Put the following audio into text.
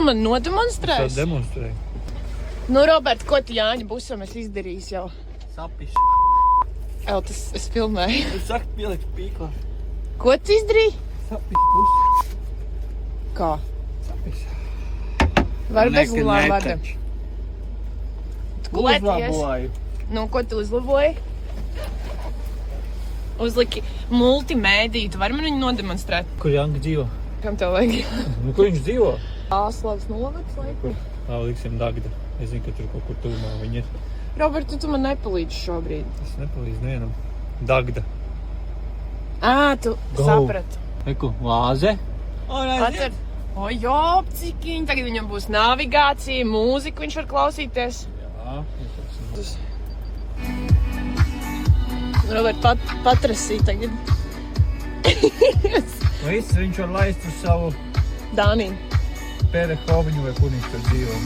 man nodemonstrēsi? Es demonstrēju. Nu, Robert, ko tu Jāņa busam esi izdarījis jau? Sapis. Es filmēju. Es saku, pielikt pīklā. Ko tu izdarīji? Sapis pusi. Kā? Sapis. Var bez lulām vada. Tu gulēties? Uzlaboju. Nu, ko tu uzlaboji? Uzliki multimēdiju. Tu vari man viņu nodemonstrēt? Kur Janka dzīvo? Kam tev vajag? Nu, kur viņš dzīvo? Āslavas novads, laikam. Kur? Liksim Dagda. Es zinu, ka tur kaut kur tuvumā viņi ir. Robert, tu man nepalīdzi šobrīd. Es nepalīdzu nevienam. Dagda. Tu Go. saprati. Eku, vāze. Atcer. O, jop, cikiņ. Tagad viņam būs navigācija, mūziku viņš var klausīties. Jā. Robert, patrasī tagad. Viss viņš var laist uz savu Dāniju. Pērehoviņu vai kur viņš tur dzīvo.